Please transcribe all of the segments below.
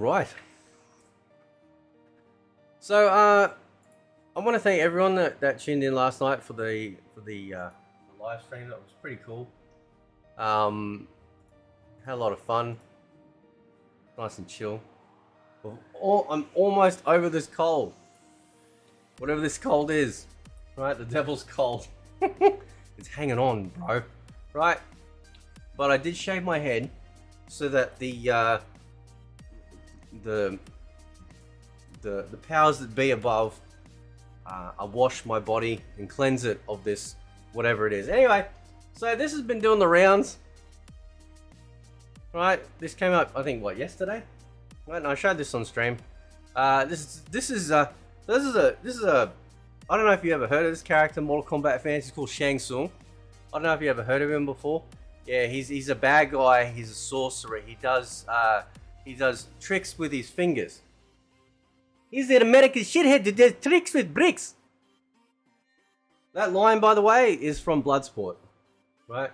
right. So, I want to thank everyone that tuned in last night for the live stream. That was pretty cool. Had a lot of fun. Nice and chill. I'm almost over this cold. Whatever this cold is, right? The devil's cold. It's hanging on, bro. Right? But I did shave my head so that the powers that be above wash my body and cleanse it of this whatever it is. Anyway, so this has been doing the rounds. Right? This came up, I think, what, yesterday? Right, and I showed this on stream. This is a I don't know if you ever heard of this character, Mortal Kombat fans. He's called Shang Tsung. I don't know if you ever heard of him before. Yeah, he's a bad guy. He's a sorcerer. He does tricks with his fingers. He's an American shithead that does tricks with bricks. That line, by the way, is from Bloodsport, right?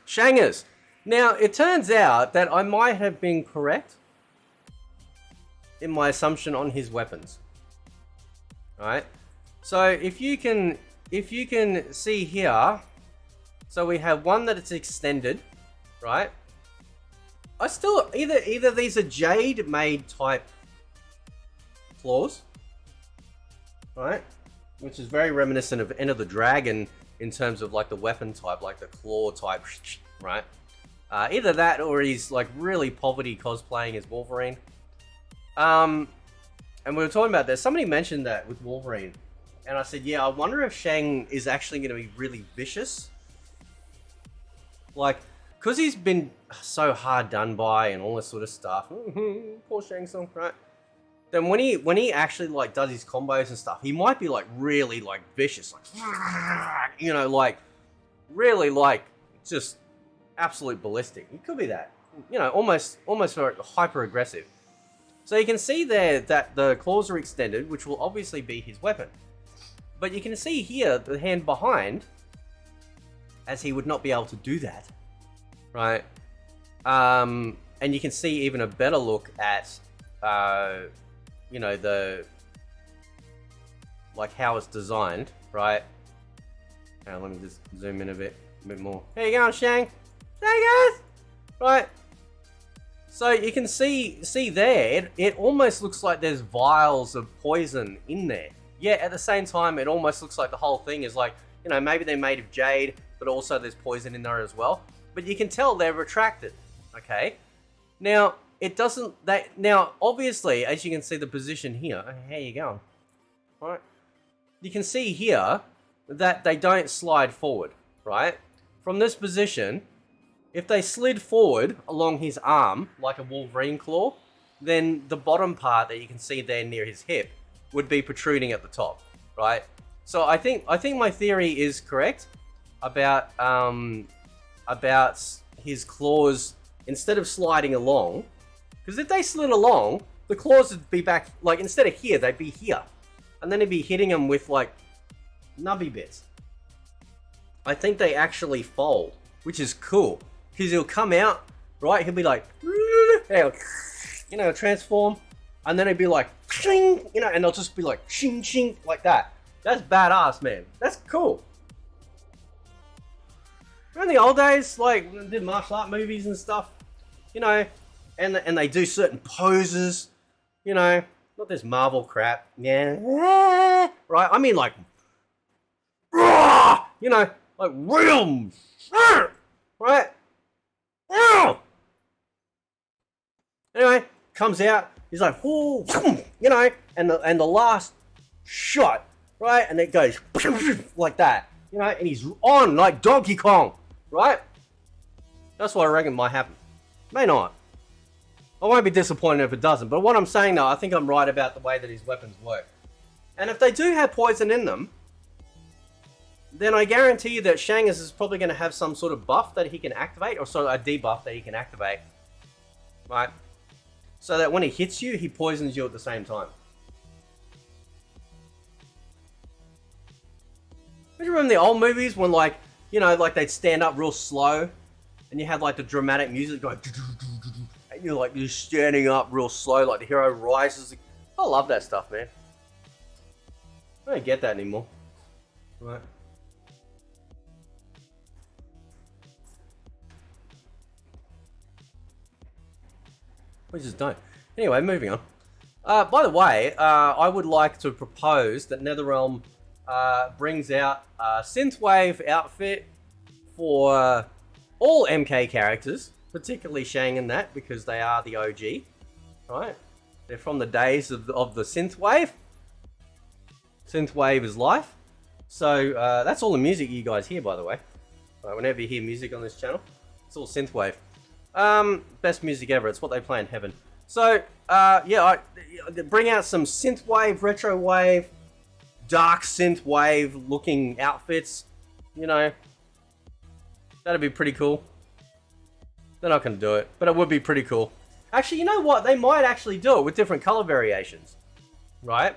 Shangers. Now, it turns out that I might have been correct in my assumption on his weapons. Alright? So, if you can see here, so we have one that it's extended, right? I still, either these are jade made type claws, right? Which is very reminiscent of Enter the Dragon in terms of like the weapon type, like the claw type, right? Either that or he's like really poverty cosplaying as Wolverine. And we were talking about this. Somebody mentioned that with Wolverine. And I said, yeah, I wonder if Shang is actually going to be really vicious. Like, because he's been so hard done by and all this sort of stuff. Poor Shang Tsung, right? Then when he actually like does his combos and stuff, he might be like really like vicious. Like, you know, like really like just absolute ballistic. It could be that. You know, almost hyper aggressive. So you can see there that the claws are extended, which will obviously be his weapon. But you can see here the hand behind, as he would not be able to do that, right? And you can see even a better look at, you know, the like how it's designed, right? Let me just zoom in a bit more. There you go, Shang. There you go. Right. So you can see there, it almost looks like there's vials of poison in there. Yet at the same time, it almost looks like the whole thing is like, you know, maybe they're made of jade, but also there's poison in there as well. But you can tell they're retracted, okay? Now, it doesn't, now obviously, as you can see the position here, how you going? Right? You can see here that they don't slide forward, right? From this position, if they slid forward along his arm, like a Wolverine claw, then the bottom part that you can see there near his hip would be protruding at the top, right? So I think my theory is correct about his claws, instead of sliding along, because if they slid along, the claws would be back, like instead of here, they'd be here. And then he'd be hitting them with like nubby bits. I think they actually fold, which is cool. Because he'll come out, right? He'll be like, you know, transform. And then it'd be like, shing, you know, and they'll just be like, shing, shing, like that. That's badass, man. That's cool. Remember the old days, like, when they did martial art movies and stuff? You know, and they do certain poses, you know, not this Marvel crap. Yeah. Right? I mean, like, you know, like, real, right? Anyway, comes out, he's like, whoo, you know, and the last shot, right, and it goes like that, you know, and he's on like Donkey Kong, right? That's what I reckon might happen. May not. I won't be disappointed if it doesn't, but what I'm saying though, I think I'm right about the way that his weapons work. And if they do have poison in them, then I guarantee you that Shangus is probably going to have some sort of buff that he can activate, or sort of a debuff that he can activate, right? So that when he hits you, he poisons you at the same time. Do you remember the old movies when, like, you know, like they'd stand up real slow, and you had like the dramatic music going, and you're like, you're standing up real slow, like the hero rises. I love that stuff, man. I don't get that anymore. Right. We just don't. Anyway, moving on. By the way, I would like to propose that NetherRealm brings out a Synthwave outfit for all MK characters, particularly Shang and that, because they are the OG, right? They're from the days of the Synthwave. Synthwave is life. So that's all the music you guys hear, by the way. Right, whenever you hear music on this channel, it's all Synthwave. Best music ever. It's what they play in heaven. So, yeah, bring out some Synthwave, Retrowave, dark Synthwave looking outfits. You know, that'd be pretty cool. They're not going to do it, but it would be pretty cool. Actually, you know what? They might actually do it with different color variations, right?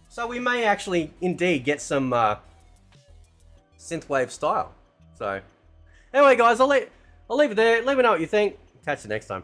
So we may actually, indeed, get some Synthwave style. So, anyway, guys, I'll leave it there. Let me know what you think. Catch you next time.